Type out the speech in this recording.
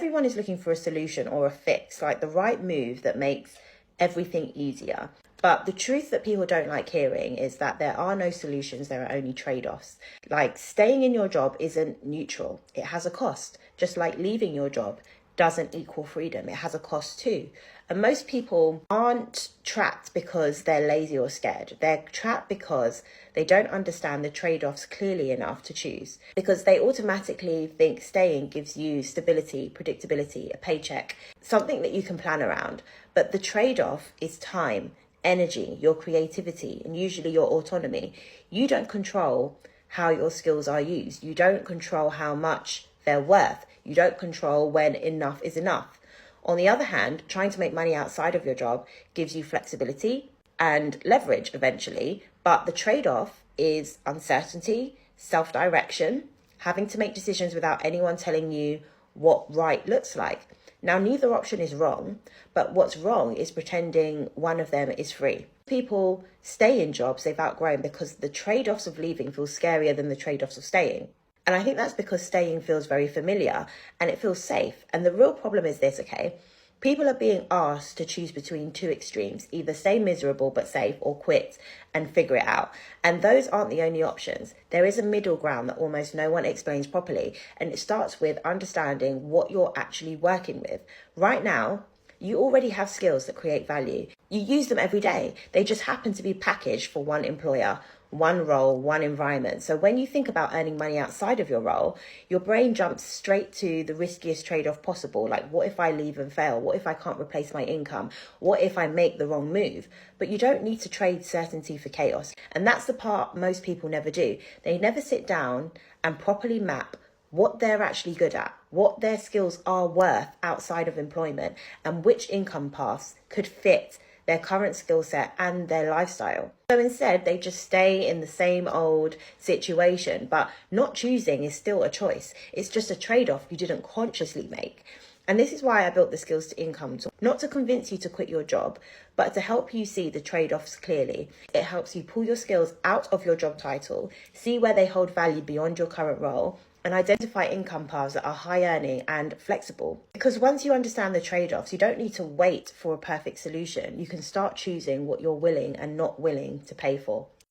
Everyone is looking for a solution or a fix, like the right move that makes everything easier. But the truth that people don't like hearing is that there are no solutions, there are only trade-offs. Like staying in your job isn't neutral. It has a cost, just like leaving your job doesn't equal freedom. It has a cost too. And most people aren't trapped because they're lazy or scared. They're trapped because they don't understand the trade-offs clearly enough to choose. Because they automatically think staying gives you stability, predictability, a paycheck, something that you can plan around. But the trade-off is time, energy, your creativity, and usually your autonomy. You don't control how your skills are used. You don't control how much they're worth. You don't control when enough is enough. On the other hand, trying to make money outside of your job gives you flexibility and leverage eventually, but the trade-off is uncertainty, self-direction, having to make decisions without anyone telling you what right looks like. Now, neither option is wrong, but what's wrong is pretending one of them is free. People stay in jobs they've outgrown because the trade-offs of leaving feel scarier than the trade-offs of staying. And I think that's because staying feels very familiar and it feels safe. And the real problem is this, okay? People are being asked to choose between two extremes, either stay miserable but safe or quit and figure it out. And those aren't the only options. There is a middle ground that almost no one explains properly. And it starts with understanding what you're actually working with. Right now, you already have skills that create value. You use them every day. They just happen to be packaged for one employer, one role, one environment. So when you think about earning money outside of your role, your brain jumps straight to the riskiest trade-off possible. Like, what if I leave and fail? What if I can't replace my income? What if I make the wrong move? But you don't need to trade certainty for chaos. And that's the part most people never do. They never sit down and properly map what they're actually good at, what their skills are worth outside of employment, and which income paths could fit their current skill set and their lifestyle. So instead, they just stay in the same old situation, but not choosing is still a choice. It's just a trade-off you didn't consciously make. And this is why I built the Skills to Income tool, not to convince you to quit your job, but to help you see the trade-offs clearly. It helps you pull your skills out of your job title, see where they hold value beyond your current role, and identify income paths that are high earning and flexible. Because once you understand the trade-offs, you don't need to wait for a perfect solution. You can start choosing what you're willing and not willing to pay for.